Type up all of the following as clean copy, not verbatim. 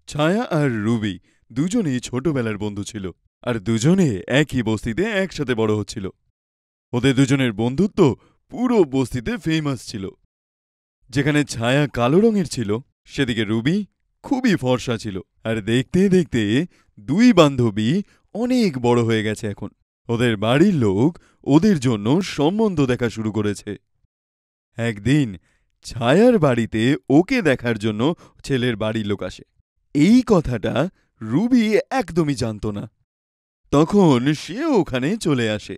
ছায়া আর রুবি দুজনেই ছোটবেলার বন্ধু ছিল, আর দুজনে একই বস্তিতে একসাথে বড় হচ্ছিল। ওদের দুজনের বন্ধুত্ব পুরো বস্তিতে ফেমাস ছিল। যেখানে ছায়া কালো রঙের ছিল, সেদিকে রুবি খুবই ফর্সা ছিল। আর দেখতে দেখতে দুই বান্ধবী অনেক বড় হয়ে গেছে এখন। ওদের বাড়ির লোক ওদের জন্য সম্বন্ধ দেখা শুরু করেছে। একদিন ছায়ার বাড়িতে ওকে দেখার জন্য ছেলের বাড়ির লোক আসে। এই কথাটা রুবি একদমই জানত না। তখন সে ওখানে চলে আসে।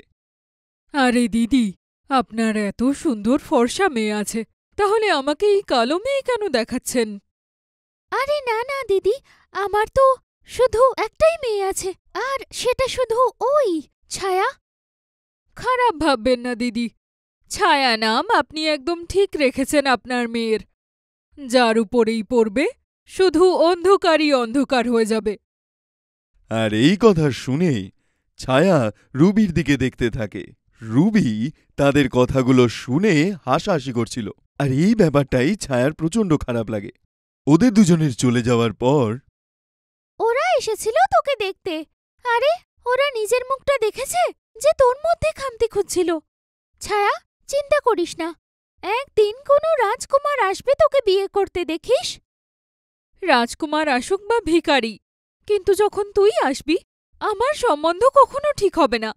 আরে দিদি, আপনার এত সুন্দর ফর্সা মেয়ে আছে, তাহলে আমাকে এই কালো মেয়ে কেন দেখাচ্ছেন? আরে না না দিদি, আমার তো শুধু একটাই মেয়ে আছে, আর সেটা শুধু ওই ছায়া। খারাপ ভাববেন না দিদি, ছায়া নাম আপনি একদম ঠিক রেখেছেন আপনার মেয়ের। যার উপরেই পড়বে শুধু অন্ধকারই অন্ধকার হয়ে যাবে। আর এই কথা শুনেই ছায়া রুবির দিকে দেখতে থাকে। রুবি তাদের কথাগুলো শুনে হাসাহাসি করছিল, আর এই ব্যাপারটাই ছায়ার প্রচণ্ড খারাপ লাগে। ওদের দুজনের চলে যাওয়ার পর ওরা এসেছিল তোকে দেখতে। আরে ওরা নিজের মুখটা দেখেছে যে তোর মধ্যে খামতি খুঁজছিল। ছায়া, চিন্তা করিস না, একদিন কোনো রাজকুমার আসবে তোকে বিয়ে করতে, দেখিস। রাজকুমার আসুক বা ভিখারি, কিন্তু যখন তুই আসবি আমার সম্বন্ধ কখনো ঠিক হবে না।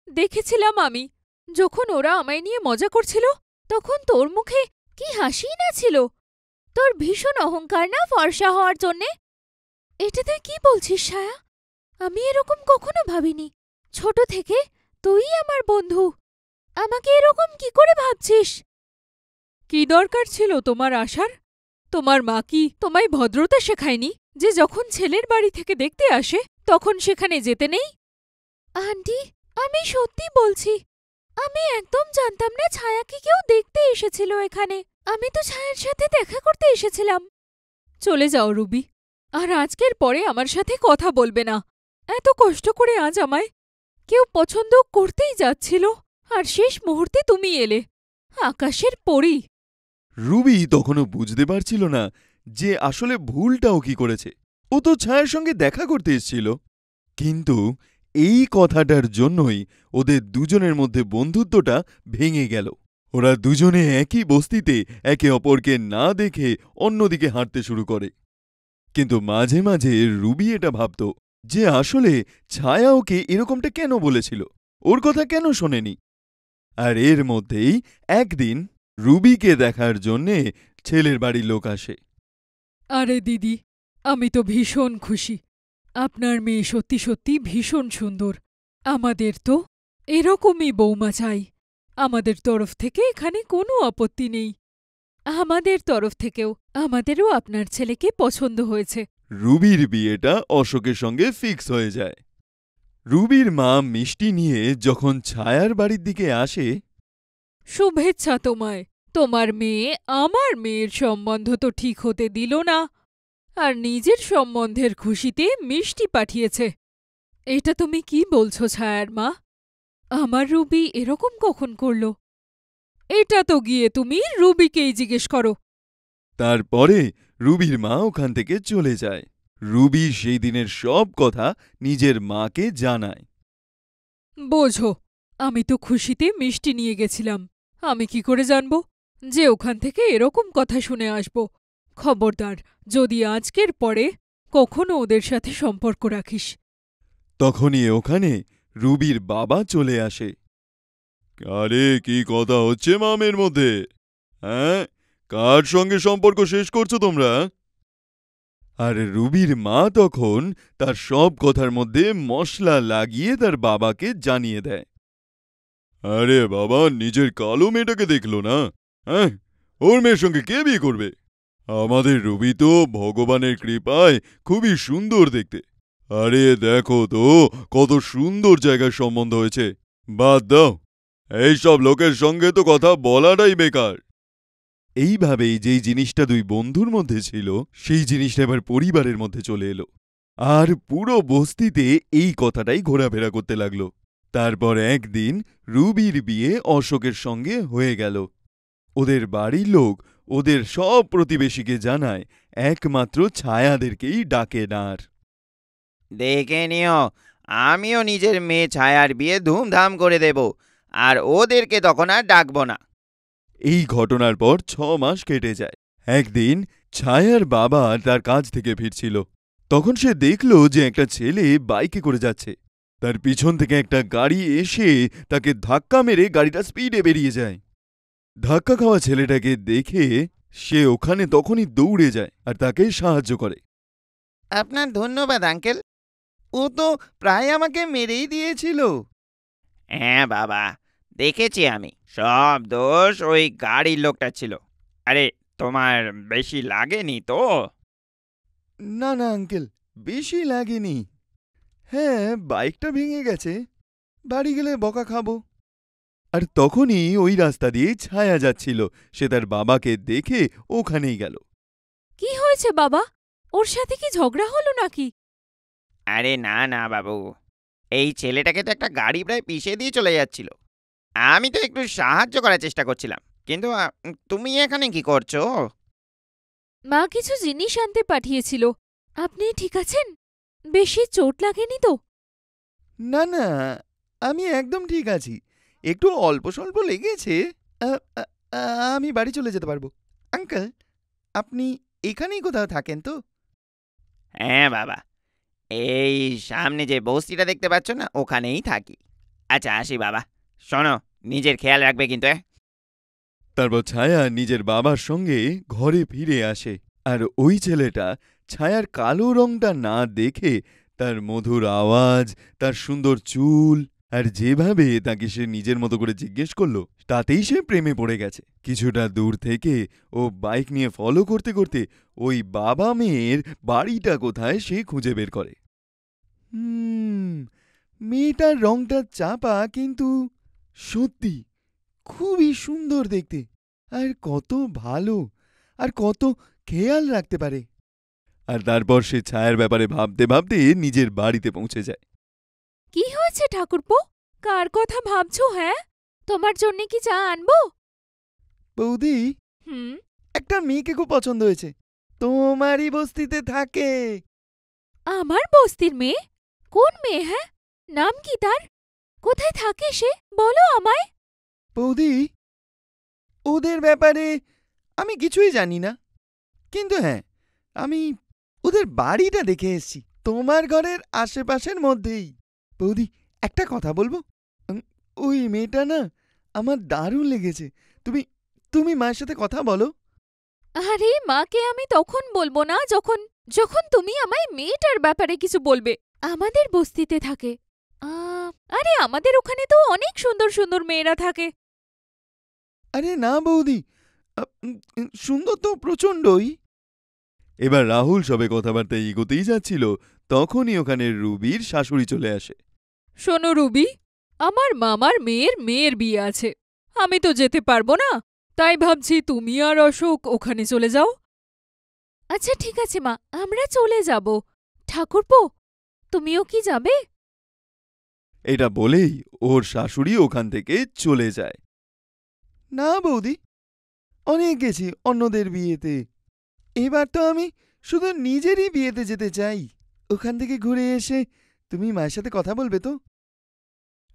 দেখেছিলাম আমি, যখন ওরা আমায় নিয়ে মজা করছিল, তখন তোর মুখে কি হাসি না ছিল। তোর ভীষণ অহংকার না ফর্সা হওয়ার জন্যে। এটা তুই কি বলছিস ছায়া? আমি এরকম কখনো ভাবিনি। ছোট থেকে তুই আমার বন্ধু, আমাকে এরকম কি করে ভাবছিস? কি দরকার ছিল তোমার আসার? তোমার মা কি তোমায় ভদ্রতা শেখায়নি যে যখন ছেলের বাড়ি থেকে দেখতে আসে তখন সেখানে যেতে নেই? আন্টি, আমি সত্যি বলছি, আমি একদম জানতাম না ছায়াকে কেউ দেখতে এসেছিল এখানে। আমি তো ছায়ার সাথে দেখা করতে এসেছিলাম। চলে যাও রুবি, আর আজকের পরে আমার সাথে কথা বলবে না। এত কষ্ট করে আজ আমায় কেউ পছন্দ করতেই যাচ্ছিল, আর শেষ মুহূর্তে তুমি এলে। আকাশের পরী। রুবি তখনও বুঝতে পারছিল না যে আসলে ভুলটাও কি করেছে। ও তো ছায়ার সঙ্গে দেখা করতে এসেছিল, কিন্তু এই কথাটার জন্যই ওদের দুজনের মধ্যে বন্ধুত্বটা ভেঙে গেল। ওরা দুজনে একই বস্তিতে একে অপরকে না দেখে অন্যদিকে হাঁটতে শুরু করে। কিন্তু মাঝে মাঝে রুবি এটা ভাবত যে আসলে ছায়া ওকে এরকমটা কেন বলেছিল, ওর কথা কেন শোনেনি। আর এর মধ্যেই একদিন রুবিকে দেখার জন্যে ছেলের বাড়ির লোক আসে। আরে দিদি, আমি তো ভীষণ খুশি। আপনার মেয়ে সত্যি সত্যি ভীষণ সুন্দর। আমাদের তো এরকমই বৌমা চাই। আমাদের তরফ থেকে এখানে কোনো আপত্তি নেই। আমাদের তরফ থেকেও আমাদেরও আপনার ছেলেকে পছন্দ হয়েছে। রুবির বিয়েটা অশোকের সঙ্গে ফিক্স হয়ে যায়। রুবির মা মিষ্টি নিয়ে যখন ছায়ার বাড়ির দিকে আসে, শুভেচ্ছা তোমায়। তোমার মেয়ে আমার মেয়ের সম্বন্ধ তো ঠিক হতে দিল না, আর নিজের সম্বন্ধের খুশিতে মিষ্টি পাঠিয়েছে। এটা তুমি কি বলছো ছায়ার মা? আমার রুবি এরকম কখন করল? এটা তো গিয়ে তুমি রুবিকেই জিজ্ঞেস করো। তারপরে রুবির মা ওখান থেকে চলে যায়। রুবি সেই দিনের সব কথা নিজের মাকে জানায়। বোঝো, আমি তো খুশিতে মিষ্টি নিয়ে গেছিলাম। আমি কি করে জানব যে ওখান থেকে এরকম কথা শুনে আসব? খবরদার, যদি আজকের পরে কখনো ওদের সাথে সম্পর্ক রাখিস। তখনই ওখানে রুবির বাবা চলে আসে। আরে কি কথা হচ্ছে মামের মধ্যে? হ্যাঁ, কার সঙ্গে সম্পর্ক শেষ করছো তোমরা? আর রুবির মা তখন তার সব কথার মধ্যে মশলা লাগিয়ে তার বাবাকে জানিয়ে দেয়। আরে বাবা, নিজের কালো মেয়েটাকে দেখলো না? হ্যাঁ, ওর মেয়ের সঙ্গে কে বিয়ে করবে? আমাদের রুবি তো ভগবানের কৃপায় খুবই সুন্দর দেখতে। আরে দেখো তো কত সুন্দর জায়গায় সম্বন্ধ হয়েছে। বাদ দাও, এইসব লোকের সঙ্গে তো কথা বলাটাই বেকার। এইভাবেই যেই জিনিসটা দুই বন্ধুর মধ্যে ছিল, সেই জিনিসটা এবার পরিবারের মধ্যে চলে এলো, আর পুরো বস্তিতে এই কথাটাই ঘোরাফেরা করতে লাগলো। তারপর একদিন রুবির বিয়ে অশোকের সঙ্গে হয়ে গেল। ওদের বাড়ির লোক ওদের সব প্রতিবেশীকে জানায়, একমাত্র ছায়াদেরকেই ডাকে না আর। দেখে নিও, আমিও নিজের মেয়ে ছায়ার বিয়ে ধুমধাম করে দেব, আর ওদেরকে তখন আর ডাকবো না। এই ঘটনার পর 6 মাস কেটে যায়। একদিন ছায়ার বাবা তার কাজ থেকে ফিরছিল। তখন সে দেখল যে একটা ছেলে বাইকে করে যাচ্ছে। তার পিছন থেকে একটা গাড়ি এসে তাকে ধাক্কা মেরে গাড়িটা স্পিডে বেরিয়ে যায়। ধাক্কা খাওয়া ছেলেটাকে দেখে সে ওখানে তখনই দৌড়ে যায় আর তাকে সাহায্য করে। আপনার ধন্যবাদ আঙ্কেল, ও তো প্রায় আমাকে মেরেই দিয়েছিল। হ্যাঁ বাবা, দেখেছি আমি, সব দোষ ওই গাড়ির লোকটা ছিল। আরে তোমার বেশি লাগেনি তো? না না আঙ্কেল, বেশি লাগেনি। হ্যাঁ, বাইকটা ভেঙে গেছে, বাড়ি গেলে বকা খাবো। আর তখনই ওই রাস্তা দিয়ে ছায়া যাচ্ছিল। সে তার বাবাকে দেখে ওখানেই গেল। কি হয়েছে বাবা? ওর সাথে কি ঝগড়া হলো নাকি? আরে না না বাবু, এই ছেলেটাকে তো একটা গাড়ি প্রায় পিষে দিয়ে চলে যাচ্ছিল। আমি তো একটু সাহায্য করার চেষ্টা করছিলাম, কিন্তু তুমি এখানে কি করছো? মা কিছু জিনিস আনতে পাঠিয়েছিল। আপনি ঠিক আছেন? বেশি চোট লাগেনি তো? না না, আমি একদম ঠিক আছি। একটু অল্প স্বল্প লেগেছে। আমি বাড়ি চলে যেতে পারবো। আঙ্কেল, আপনি এখানেই কোথাও থাকেন তো? হ্যাঁ বাবা, এই সামনে যে বস্তিটা দেখতে পাচ্ছ না, ওখানেই থাকি। আচ্ছা আসি বাবা, শোনো, নিজের খেয়াল রাখবে কিন্তু। তারপর ছায়া নিজের বাবার সঙ্গে ঘরে ফিরে আসে। আর ওই ছেলেটা ছায়ার কালো রংটা না দেখে তার মধুর আওয়াজ, তার সুন্দর চুল আর যেভাবে তাকে সে নিজের মতো করে জিজ্ঞেস করলো, তাতেই সে প্রেমে পড়ে গেছে। কিছুটা দূর থেকে ও বাইক নিয়ে ফলো করতে করতে ওই বাবা মেয়ের বাড়িটা কোথায় সে খুঁজে বের করে। মেয়েটার রংটা চাপা, কিন্তু সত্যি খুবই সুন্দর দেখতে। আর কত ভালো, আর কত খেয়াল রাখতে পারে। আর তারপর সে ছায়ার ব্যাপারে ভাবতে ভাবতে নিজের বাড়িতে পৌঁছে যায়। কি হয়েছে ঠাকুরপো? কার কথা ভাবছো? হ্যাঁ, তোমার জন্যে কি চা আনবো? বৌদি, হুম। একটা মেয়েকে খুব পছন্দ হয়েছে, তোমারই বস্তিতে থাকে। আমার বস্তির মেয়ে? কোন মেয়ে? হ্যাঁ, নাম কি তার? কোথায় থাকে সে? বলো আমায়। বৌদি, ওদের ব্যাপারে আমি কিছুই জানি না, কিন্তু হ্যাঁ, আমি ওদের বাড়িটা দেখে এসেছি, তোমার ঘরের আশেপাশের মধ্যেই। বৌদি, একটা কথা বলবো? ওই মেয়েটা না আমার দারুণ লেগেছে। তুমি তুমি মায়ের সাথে কথা বলো। আরে মাকে আমি তখন বলবো না যখন যখন তুমি আমায় মেয়েটার ব্যাপারে কিছু বলবে। আমাদের বস্তিতে থাকে। আরে আমাদের ওখানে তো অনেক সুন্দর সুন্দর মেয়েরা থাকে। আরে না বৌদি, সুন্দর তো প্রচণ্ডই। এবার রাহুল সবে কথাবার্তা এগোতেই যাচ্ছিল, তখনই ওখানে রুবির শাশুড়ি চলে আসে। শোনো রুবি, আমার মামার মেয়ের মেয়ের বিয়ে আছে। আমি তো যেতে পারবো না, তাই ভাবছি তুমি আর অশোক ওখানে চলে যাও। আচ্ছা ঠিক আছে মা, আমরা চলে যাব। ঠাকুরপো, তুমিও কি যাবে? এটা বলেই ওর শাশুড়ি ওখান থেকে চলে যায়। না বৌদি, অনেক গেছি অন্যদের বিয়েতে, এবার তো আমি শুধু নিজেরই বিয়েতে যেতে চাই। ওখান থেকে ঘুরে এসে তুমি মায়ের সাথে কথা বলবে তো?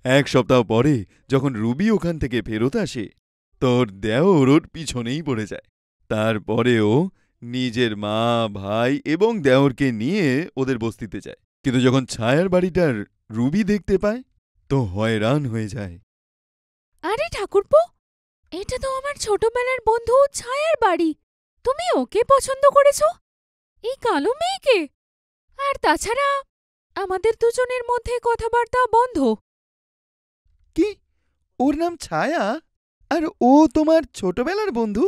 1 সপ্তাহ পরে যখন রুবি ওখান থেকে ফেরত আসে, তোর দেওর ওর পিছনেই পড়ে যায়। তারপরেও নিজের মা, ভাই এবং দেওরকে নিয়ে ওদের বস্তিতে যায়। কিন্তু যখন ছায়ার বাড়িটার রুবি দেখতে পায়, তো হয়রান হয়ে যায়। আরে ঠাকুরপো, এটা তো আমার ছোটবেলার বন্ধু ছায়ার বাড়ি। তুমি ওকে পছন্দ করেছ? এই কালো মেয়েকে? আর তাছাড়া আমাদের দুজনের মধ্যে কথাবার্তা বন্ধ। কি, ওর নাম ছায়া আর ও তোমার ছোটবেলার বন্ধু?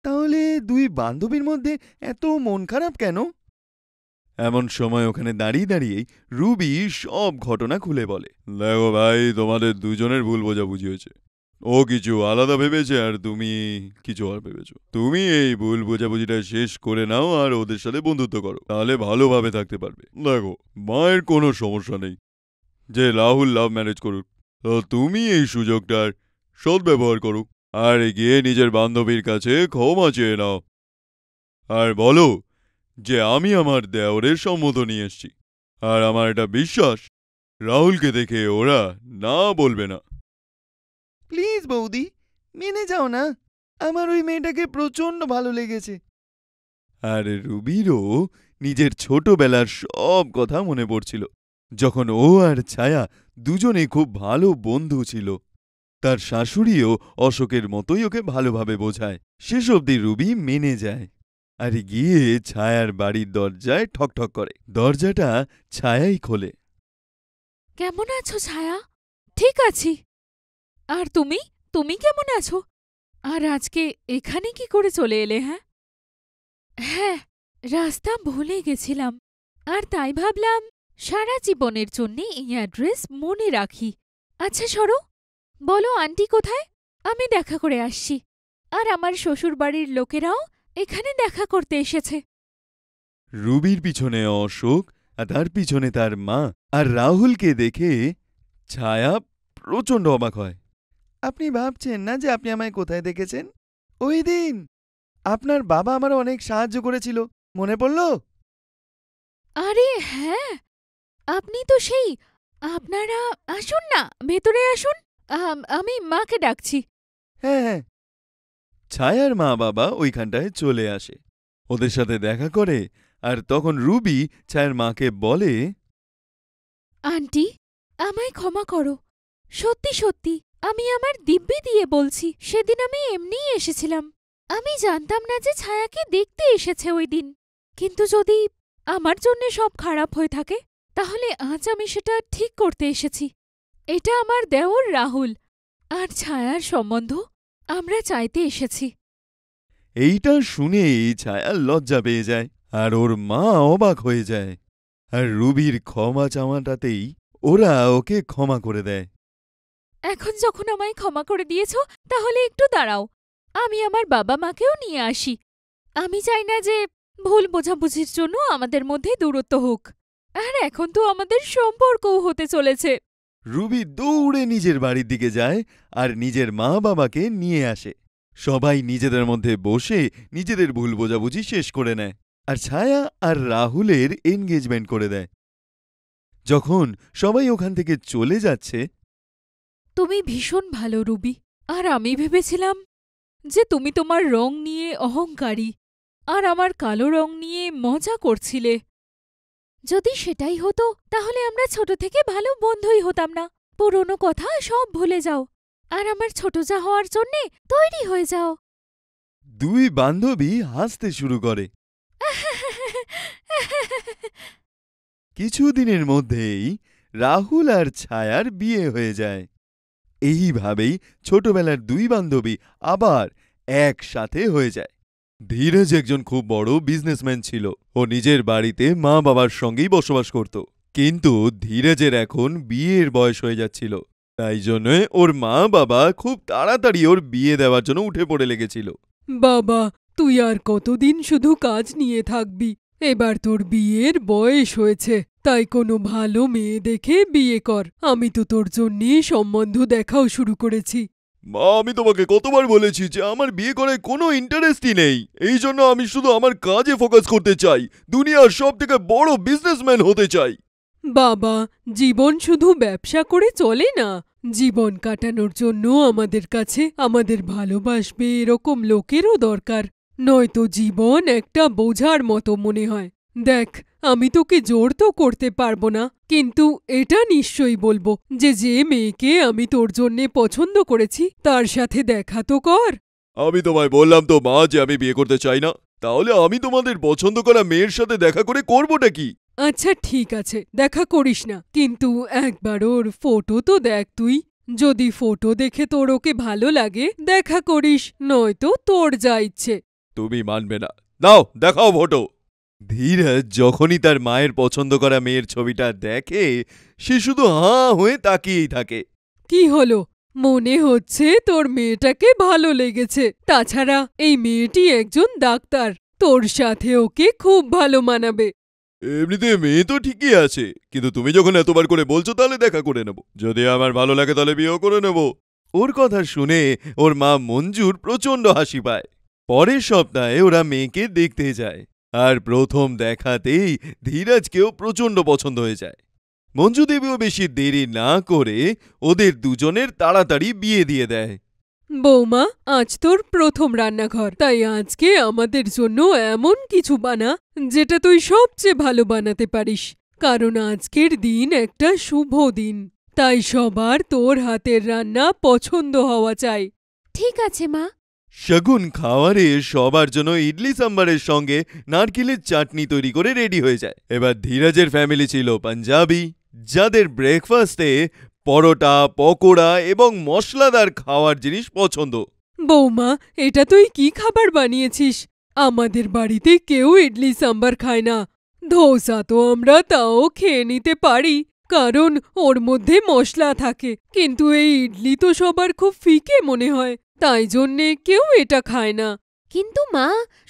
তাহলে 2 বান্ধবীর মধ্যে এত মন খারাপ কেন? এমন সময় ওখানে দাঁড়িয়ে দাঁড়িয়েই রুবি সব ঘটনা খুলে বলে। দেখো ভাই, তোমাদের দুজনের ভুল বোঝাবুঝি হয়েছে। ও কিছু আলাদা ভেবেছে আর তুমি কিছু আর ভেবেছো। তুমি এই ভুল বোঝাবুঝিটা শেষ করে নাও আর ওদের সাথে বন্ধুত্ব করো, তাহলে ভালোভাবে থাকতে পারবে। দেখো, মায়ের কোনো সমস্যা নেই যে রাহুল লাভ ম্যারেজ করুক, তো তুমি এই সুযোগটার সদ্ব্যবহার করো আর গিয়ে নিজের বান্ধবীর কাছে ক্ষমা চেয়ে নাও আর বলো যে আমি আমার দেওরের সম্মত নিয়ে এসছি। আর আমার এটা বিশ্বাস রাহুলকে দেখে ওরা না বলবে না। প্লিজ বৌদি, মেনে যাও না। আমার ওই মেয়েটাকে প্রচণ্ড ভালো লেগেছে। আর রুবিরও নিজের ছোটবেলার সব কথা মনে পড়ছিল, যখন ও আর ছায়া দুজনে খুব ভালো বন্ধু ছিল। তার শাশুড়িও অশোকের মতোই ওকে ভালোভাবে বোঝায়। শেষ অবধি রুবি মেনে যায় আর গিয়ে ছায়ার বাড়ির দরজায় ঠকঠক করে। দরজাটা ছায়াই খোলে। কেমন আছো ছায়া? ঠিক আছি। আর তুমি তুমি কেমন আছো? আর আজকে এখানে কি করে চলে এলে? হ্যাঁ হ্যাঁ, রাস্তা ভুলে গেছিলাম, আর তাই ভাবলাম সারা জীবনের জন্যে এই অ্যাড্রেস মনে রাখি। আচ্ছা সরো, বলো আন্টি কোথায়? আমি দেখা করে আসছি। আর আমার শ্বশুরবাড়ির লোকেরাও এখানে দেখা করতে এসেছে। রুবির পিছনে অশোক আর তার পিছনে তার মা আর রাহুলকে দেখে ছায়া প্রচণ্ড অবাক হয়। আপনি ভাবছেন না যে আপনি আমায় কোথায় দেখেছেন? ওই দিন আপনার বাবা আমার অনেক সাহায্য করেছিল, মনে পড়ল? আরে হ্যাঁ, আপনি তো সেই। আপনারা আসুন না, ভেতরে আসুন। আমি মাকে ডাকছি। হ্যাঁ হ্যাঁ। ছায়ার মা বাবা ওইখানটায় চলে আসে, ওদের সাথে দেখা করে। আর তখন রুবি ছায়ার মাকে বলে, আন্টি, আমায় ক্ষমা করো। সত্যি সত্যি আমি আমার দিব্যি দিয়ে বলছি, সেদিন আমি এমনিই এসেছিলাম। আমি জানতাম না যে ছায়াকে দেখতে এসেছে ওই দিন। কিন্তু যদি আমার জন্যে সব খারাপ হয়ে থাকে, তাহলে আজ আমি সেটা ঠিক করতে এসেছি। এটা আমার দেওর রাহুল আর ছায়ার সম্বন্ধ আমরা চাইতে এসেছি। এইটা শুনেই ছায়া লজ্জা পেয়ে যায় আর ওর মা অবাক হয়ে যায়। আর রুবির ক্ষমা চাওয়াটাতেই ওরা ওকে ক্ষমা করে দেয়। এখন যখন আমায় ক্ষমা করে দিয়েছ, তাহলে একটু দাঁড়াও, আমি আমার বাবা মাকেও নিয়ে আসি। আমি চাই না যে ভুল বোঝাবুঝির জন্য আমাদের মধ্যে দূরত্ব হোক। আর এখন তো আমাদের সম্পর্কও হতে চলেছে। রুবি দৌড়ে নিজের বাড়ির দিকে যায় আর নিজের মা বাবাকে নিয়ে আসে। সবাই নিজেদের মধ্যে বসে নিজেদের ভুল বোঝাবুঝি শেষ করে নেয় আর ছায়া আর রাহুলের এনগেজমেন্ট করে দেয়। যখন সবাই ওখান থেকে চলে যাচ্ছে, তুমি ভীষণ ভালো রুবি। আর আমি ভেবেছিলাম যে তুমি তোমার রং নিয়ে অহংকারী আর আমার কালো রং নিয়ে মজা করছিলে। যদি সেটাই হতো, তাহলে আমরা ছোট থেকে ভালো বন্ধুই হতাম না। পুরনো কথা সব ভুলে যাও আর আমার ছোট যা হওয়ার জন্যে তৈরি হয়ে যাও। দুই বান্ধবী হাসতে শুরু করে। কিছুদিনের মধ্যেই রাহুল আর ছায়ার বিয়ে হয়ে যায়। এইভাবেই ছোটবেলার দুই বান্ধবী আবার একসাথে হয়ে যায়। ধীরজ একজন খুব বড় বিজনেসম্যান ছিল। ও নিজের বাড়িতে মা বাবার সঙ্গেই বসবাস করত। কিন্তু ধীরজের এখন বিয়ের বয়স হয়ে যাচ্ছিল, তাই জন্য ওর মা বাবা খুব তাড়াতাড়ি ওর বিয়ে দেওয়ার জন্য উঠে পড়ে লেগেছিল। বাবা, তুই আর কতদিন শুধু কাজ নিয়ে থাকবি? এবার তোর বিয়ের বয়স হয়েছে, তাই কোনো ভালো মেয়ে দেখে বিয়ে কর। আমি তো তোর জন্যে সম্বন্ধ দেখাও শুরু করেছি। মা, আমি তোমাকে কতবার বলেছি যে আমার বিয়ে করায় কোনো ইন্টারেস্টই নেই। এই জন্য আমি শুধু আমার কাজে ফোকাস করতে চাই, দুনিয়ার সবথেকে বড় বিজনেসম্যান হতে চাই। বাবা, জীবন শুধু ব্যবসা করে চলে না। জীবন কাটানোর জন্য আমাদের কাছে আমাদের ভালোবাসবে এরকম লোকেরও দরকার, নয়তো জীবন একটা বোঝার মতো মনে হয়। দেখ, আমি তোকে জোর তো করতে পারবো না, কিন্তু এটা নিশ্চয়ই বলবো যে যে মেয়েকে আমি তোর জন্যে পছন্দ করেছি তার সাথে দেখা তো কর। আমি তোমায় বললাম তো মা যে আমি বিয়ে করতে চাই না। তাহলে আমি তোমাদের পছন্দ করা মেয়ের সাথে দেখা করে করবোটা কি? আচ্ছা ঠিক আছে, দেখা করিস না, কিন্তু একবার ওর ফটো তো দেখ তুই। যদি ফটো দেখে তোর ওকে ভালো লাগে দেখা করিস, নয়তো তোর যা ইচ্ছে। তুমি মানবে না। নাও দেখাও ফটো। ধীরজ যখনই তার মায়ের পছন্দ করা মেয়ের ছবিটা দেখে, সে শুধু হাঁ হয়ে তাকিয়েই থাকে। কি হলো? মনে হচ্ছে তোর মেয়েটাকে ভালো লেগেছে। তাছাড়া এই মেয়েটি একজন ডাক্তার, তোর সাথে ওকে খুব ভালো মানাবে। এমনিতে মেয়ে তো ঠিকই আছে, কিন্তু তুমি যখন এতবার করে বলছো তাহলে দেখা করে নেব। যদি আমার ভালো লাগে তাহলে বিয়েও করে নেব। ওর কথা শুনে ওর মা মঞ্জুর প্রচণ্ড হাসি পায়। পরের সপ্তাহে ওরা মেয়েকে দেখতে যায়, আর প্রথম দেখাতেই ধীরাজকেও প্রচণ্ড পছন্দ হয়ে যায়। মঞ্জু দেবীও বেশি দেরি না করে ওদের দুজনের তাড়াতাড়ি বিয়ে দিয়ে দেয়। বৌমা, আজ তোর প্রথম রান্নাঘর, তাই আজকে আমাদের জন্য এমন কিছু বানা যেটা তুই সবচেয়ে ভালো বানাতে পারিস, কারণ আজকের দিন একটা শুভ দিন, তাই সবার তোর হাতের রান্না পছন্দ হওয়া চাই। ঠিক আছে মা। শগুন খাওয়ারে সবার জন্য ইডলি সাম্বারের সঙ্গে নারকেলের চাটনি তৈরি করে রেডি হয়ে যায়। এবার ধীরাজের ফ্যামিলি ছিল পাঞ্জাবি, যাদের ব্রেকফাস্টে পরোটা, পকোড়া এবং মশলাদার খাওয়ার জিনিস পছন্দ। বৌমা, এটা তুই কি খাবার বানিয়েছিস? আমাদের বাড়িতে কেউ ইডলি সাম্বার খায় না। ধোসা তো আমরা তাও খেয়ে নিতে পারি, কারণ ওর মধ্যে মশলা থাকে, কিন্তু এই ইডলি তো সবার খুব ফিকে মনে হয়, তাই জন্যে কেউ এটা খায় না। কিন্তু মা,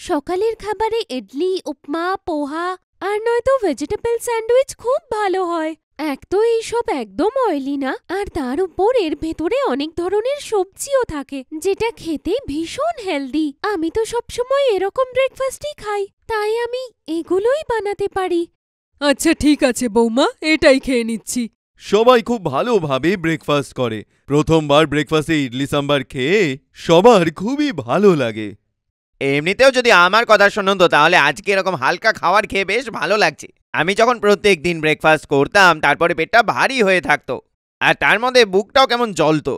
সকালের খাবারে ইডলি, উপমা, পোহা আর নয়তো ভেজিটেবল স্যান্ডউইচ খুব ভালো হয়। এক তো এইসব একদম অয়েলি না, আর তার উপর এর ভেতরে অনেক ধরনের সবজিও থাকে, যেটা খেতে ভীষণ হেলদি। আমি তো সবসময় এরকম ব্রেকফাস্টই খাই, তাই আমি এগুলোই বানাতে পারি। আচ্ছা ঠিক আছে বৌমা, এটাই খেয়ে নিচ্ছি। সবাই খুব ভালোভাবে ব্রেকফাস্ট করে। প্রথমবার ব্রেকফাস্টে ইডলি সাম্বার খেয়ে সবার খুবই ভালো লাগে। এমনিতেও যদি আমার কথা শুনুন তো তাহলে আজকে এরকম হালকা খাবার খেয়ে বেশ ভালো লাগছে। আমি যখন প্রত্যেক দিন ব্রেকফাস্ট করতাম তারপরে পেটটা ভারী হয়ে থাকতো, আর তার মধ্যে বুকটাও কেমন জ্বলতো।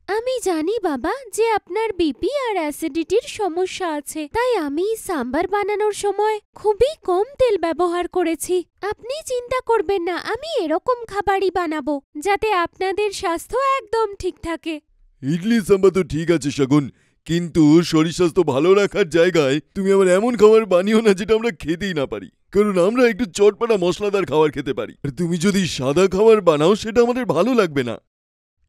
আমি জানি বাবা যে আপনার বিপি আর অ্যাসিডিটির সমস্যা আছে, তাই আমি সাম্বার বানানোর সময় খুবই কম তেল ব্যবহার করেছি। আপনি চিন্তা করবেন না, আমি এরকম খাবারই বানাবো যাতে আপনাদের স্বাস্থ্য একদম ঠিক থাকে। ইডলি সাম্বার তো ঠিক আছে শগুন, কিন্তু শরীর স্বাস্থ্য ভালো রাখার জায়গায় তুমি আবার এমন খাবার বানিও না যেটা আমরা খেতেই না পারি, কারণ আমরা একটু চটপটা মশলাদার খাবার খেতে পারি, আর তুমি যদি সাদা খাবার বানাও সেটা আমাদের ভালো লাগবে না।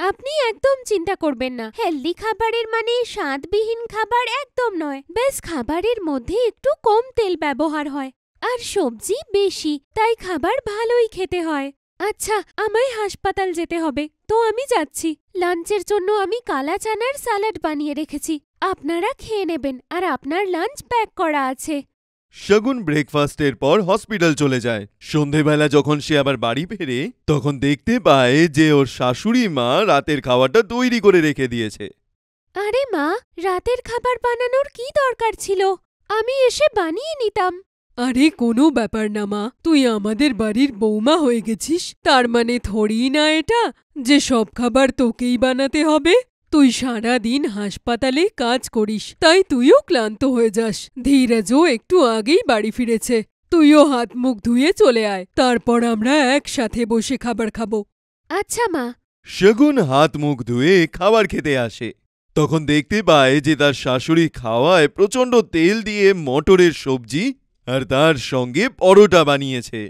আপনি একদম চিন্তা করবেন না, হেলদি খাবারের মানে স্বাদবিহীন খাবার একদম নয়। বেশ, খাবারের মধ্যে একটু কম তেল ব্যবহার হয় আর সবজি বেশি, তাই খাবার ভালোই খেতে হয়। আচ্ছা, আমায় হাসপাতাল যেতে হবে, তো আমি যাচ্ছি। লাঞ্চের জন্য আমি কালা চানার স্যালাড বানিয়ে রেখেছি, আপনারা খেয়ে নেবেন, আর আপনার লাঞ্চ প্যাক করা আছে। শগুন ব্রেকফাস্টের পর হসপিটাল চলে যায়। সন্ধেবেলা যখন সে আবার বাড়ি ফেরে তখন দেখতে পায় যে ওর শাশুড়ি মা রাতের খাবারটা তৈরি করে রেখে দিয়েছে। আরে মা, রাতের খাবার বানানোর কি দরকার ছিল? আমি এসে বানিয়ে নিতাম। আরে কোনো ব্যাপার না মা, তুই আমাদের বাড়ির বৌমা হয়ে গেছিস, তার মানে থোড়ি না এটা যে সব খাবার তোকেই বানাতে হবে। তুই সারা দিন হাসপাতালে কাজ করিস, তাই তুইও ক্লান্ত হয়ে যাস। ধীরাজও একটু আগেই বাড়ি ফিরেছে, তুইও হাত মুখ ধুয়ে চলে আয়, তারপর আমরা একসাথে বসে খাবার খাবো। আচ্ছা মা। শগুন হাত মুখ ধুয়ে খাবার খেতে আসে। তখন দেখতে পায় যে তার শাশুড়ি খাওয়ায় প্রচণ্ড তেল দিয়ে মটরের সবজি আর তার সঙ্গে পরোটা বানিয়েছে,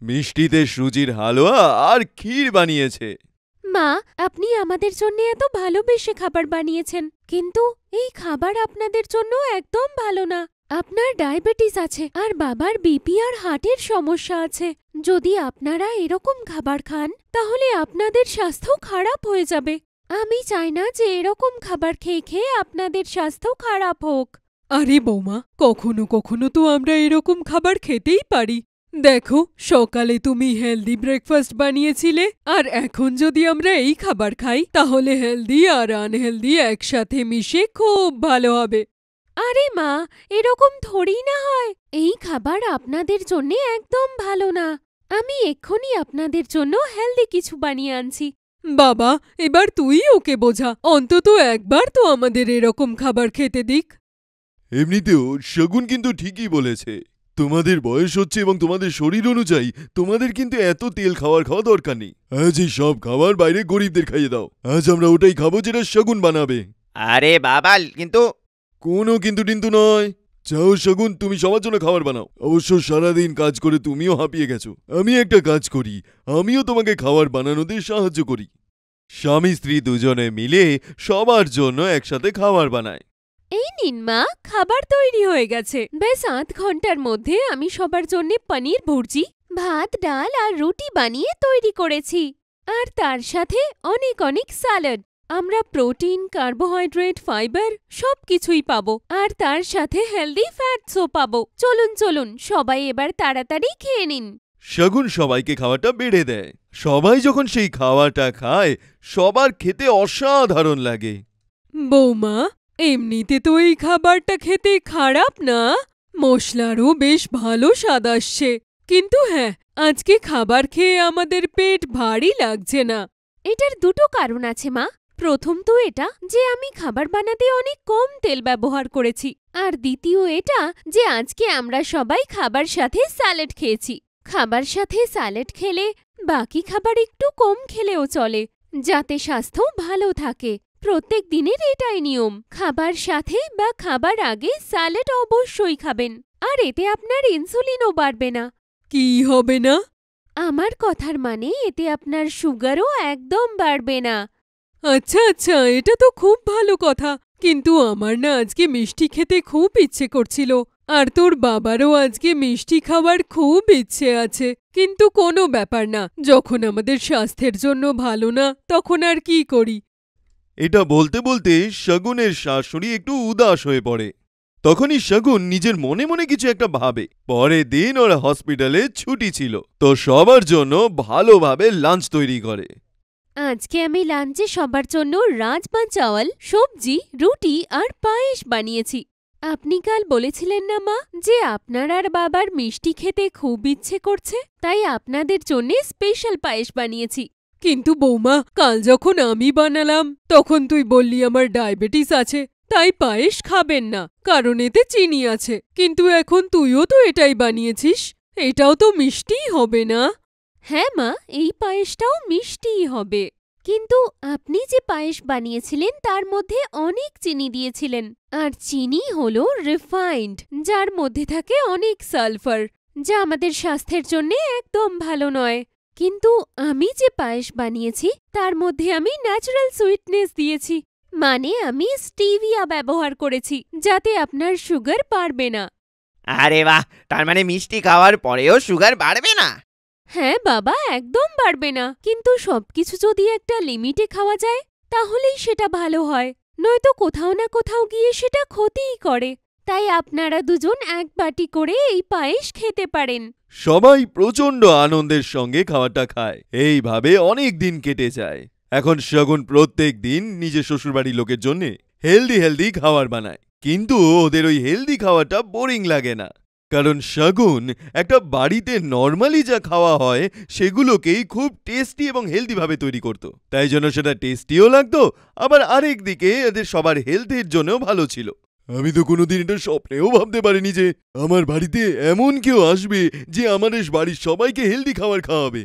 মিষ্টিতে সুজির হালুয়া আর ক্ষীর বানিয়েছে। মা, আপনি আমাদের জন্য এত ভালোবেসে খাবার বানিয়েছেন, কিন্তু এই খাবার আপনাদের জন্য একদম ভালো না। আপনার ডায়াবেটিস আছে আর বাবার বিপি আর হার্টের সমস্যা আছে। যদি আপনারা এরকম খাবার খান তাহলে আপনাদের স্বাস্থ্য খারাপ হয়ে যাবে। আমি চাই না যে এরকম খাবার খেয়ে খেয়ে আপনাদের স্বাস্থ্য খারাপ হোক। আরে বৌমা, কখনো কখনো তো আমরা এরকম খাবার খেতেই পারি। দেখো, সকালে তুমি হেলদি ব্রেকফাস্ট বানিয়েছিলে, আর এখন যদি আমরা এই খাবার খাই তাহলে হেলদি আর আনহেলদি একসাথে মিশে খুব ভালো হবে। আরে মা, এরকম থোড়ি না হয়। এই খাবার আপনাদের জন্য একদম ভালো না। আমি এক্ষুনি আপনাদের জন্য হেলদি কিছু বানিয়ে আনছি। বাবা, এবার তুই ওকে বোঝা, অন্তত একবার তো আমাদের এরকম খাবার খেতে দিক। এমনিতেও শগুন কিন্তু ঠিকই বলেছে, তোমাদের বয়স হচ্ছে এবং তোমাদের শরীর অনুযায়ী তোমাদের কিন্তু এত তেল খাওয়া দরকার নেই। আজ এই সব খাবার বাইরে গরিবদের খাইয়ে দাও। আজ আমরা ওটাই খাবো যেটা শগুন বানাবে। আরে বাবা, কিন্তু কোনো কিন্তু টিন্তু নয়। চাও শগুন, তুমি সবার জন্য খাবার বানাও। অবশ্য সারাদিন কাজ করে তুমিও হাঁপিয়ে গেছো। আমি একটা কাজ করি, আমিও তোমাকে খাবার বানানোতে সাহায্য করি। স্বামী স্ত্রী দুজনে মিলে সবার জন্য একসাথে খাবার বানায়। এই নিন মা, খাবার তৈরি হয়ে গেছে। বেশ ৮ ঘন্টার মধ্যে আমি সবার জন্য পনির ভুর্জি, ভাত, ডাল আর রুটি বানিয়ে তৈরি করেছি, আর তার সাথে অনেক অনেক স্যালাড। আমরা প্রোটিন, কার্বোহাইড্রেট, ফাইবার সবকিছুই পাবো, আর তার সাথে হেলদি ফ্যাটসও পাবো। চলুন চলুন, সবাই এবার তাড়াতাড়ি খেয়ে নিন। শগুন সবাইকে খাওয়াটা বেড়ে দেয়। সবাই যখন সেই খাওয়াটা খায় সবার খেতে অসাধারণ লাগে। বৌমা, এমনিতে তো এই খাবারটা খেতে খারাপ না, মশলারও বেশ ভালো স্বাদ আসছে। কিন্তু হ্যাঁ, আজকে খাবার খেয়ে আমাদের পেট ভারী লাগছে না। এটার দুটো কারণ আছে মা। প্রথম তো এটা যে আমি খাবার বানাতে অনেক কম তেল ব্যবহার করেছি, আর দ্বিতীয় এটা যে আজকে আমরা সবাই খাবার সাথে স্যালাড খেয়েছি। খাবার সাথে স্যালাড খেলে বাকি খাবার একটু কম খেলেও চলে, যাতে স্বাস্থ্য ভালো থাকে। প্রত্যেক দিনের এটাই নিয়ম, খাবার সাথে বা খাবার আগে স্যালাড অবশ্যই খাবেন, আর এতে আপনার ইনসুলিনও বাড়বে না। কি হবে না? আমার কথার মানে এতে আপনার সুগারও একদম বাড়বে না। আচ্ছা আচ্ছা, এটা তো খুব ভালো কথা। কিন্তু আমার না আজকে মিষ্টি খেতে খুব ইচ্ছে করছিল, আর তোর বাবারও আজকে মিষ্টি খাওয়ার খুব ইচ্ছে আছে। কিন্তু কোনো ব্যাপার না, যখন আমাদের স্বাস্থ্যের জন্য ভালো না তখন আর কি করি। এটা বলতে বলতে শগুনের শাশুড়ি একটু উদাস হয়ে পড়ে। তখনই শগুন নিজের মনে মনে কিছু একটা ভাবে। পরের দিন ওরা হসপিটালে ছুটি ছিল, তো সবার জন্য ভালোভাবে লাঞ্চ তৈরি করে। আজকে আমি লাঞ্চে সবার জন্য রাজমা চাওয়াল, সবজি, রুটি আর পায়েস বানিয়েছি। আপনি কাল বলেছিলেন না মা যে আপনার আর বাবার মিষ্টি খেতে খুব ইচ্ছে করছে, তাই আপনাদের জন্যে স্পেশাল পায়েস বানিয়েছি। কিন্তু বৌমা, কাল যখন আমি বানালাম তখন তুই বললি আমার ডায়াবেটিস আছে, তাই পায়েস খাবেন না, কারণ এতে চিনি আছে। কিন্তু এখন তুইও তো এটাই বানিয়েছিস, এটাও তো মিষ্টিই হবে না? হ্যাঁ মা, এই পায়েসটাও মিষ্টিই হবে। কিন্তু আপনি যে পায়েস বানিয়েছিলেন তার মধ্যে অনেক চিনি দিয়েছিলেন, আর চিনি হলো রিফাইন্ড, যার মধ্যে থাকে অনেক সালফার, যা আমাদের স্বাস্থ্যের জন্য একদম ভালো নয়। কিন্তু আমি যে পায়েস বানিয়েছি তার মধ্যে আমি ন্যাচারাল সুইটনেস দিয়েছি, মানে আমি স্টিভিয়া ব্যবহার করেছি, যাতে আপনার সুগার বাড়বে না। আরে বাহ, তার মানে মিষ্টি খাওয়ার পরেও সুগার বাড়বে না? হ্যাঁ বাবা, একদম বাড়বে না। কিন্তু সবকিছু যদি একটা লিমিটে খাওয়া যায় তাহলেই সেটা ভালো হয়, নয়তো কোথাও না কোথাও গিয়ে সেটা ক্ষতিই করে। তাই আপনারা দুজন এক বাটি করে এই পায়েস খেতে পারেন। সবাই প্রচণ্ড আনন্দের সঙ্গে খাওয়াটা খায়। এইভাবে অনেক দিন কেটে যায়। এখন শগুন প্রত্যেক দিন নিজের শ্বশুরবাড়ির লোকের জন্য হেলদি খাবার বানায়। কিন্তু ওদের ওই হেলদি খাওয়াটা বোরিং লাগে না, কারণ শগুন একটা বাড়িতে নর্মালি যা খাওয়া হয় সেগুলোকেই খুব টেস্টি এবং হেলদিভাবে তৈরি করত। তাই জন্য সেটা টেস্টিও লাগতো, আবার আরেক দিকে এদের সবার হেলথের জন্যও ভালো ছিল। আমি তো কোনোদিন এটা স্বপ্নেও ভাবতে পারিনি যে আমার বাড়িতে এমন কেউ আসবে যে আমাদের বাড়ির সবাইকে হেলদি খাবার খাওয়াবে।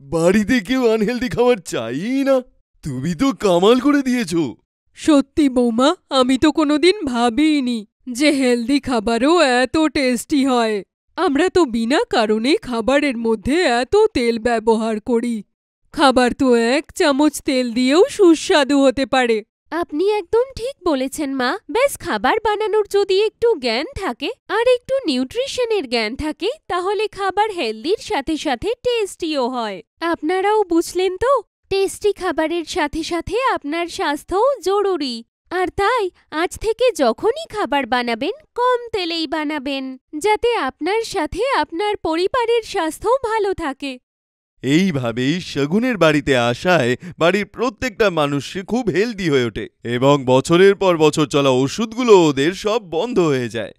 বাড়িতে কেউ আনহেলদি খাবার চাইই না। তুমি তো কামাল করে দিয়েছো। সত্যি বৌমা, আমি তো কোনোদিন ভাবিনি যে হেলদি খাবারও এত টেস্টি হয়। আমরা তো বিনা কারণে খাবারের মধ্যে এত তেল ব্যবহার করি। খাবার তো 1 চামচ তেল দিয়েও সুস্বাদু হতে পারে। আপনি একদম ঠিক বলেছেন মা। বেশ, খাবার বানানোর যদি একটু জ্ঞান থাকে আর একটু নিউট্রিশনের জ্ঞান থাকে তাহলে খাবার হেলদির সাথে সাথে টেস্টিও হয়। আপনারাও বুঝলেন তো, টেস্টি খাবারের সাথে সাথে আপনার স্বাস্থ্যও জরুরি। আর তাই আজ থেকে যখনই খাবার বানাবেন কম তেলেই বানাবেন, যাতে আপনার সাথে আপনার পরিবারের স্বাস্থ্যও ভালো থাকে। এইভাবেই শগুনের বাড়িতে আসায় বাড়ির প্রত্যেকটা মানুষ খুব হেলদি হয়ে ওঠে এবং বছরের পর বছর চলা ওষুধগুলো ওদের সব বন্ধ হয়ে যায়।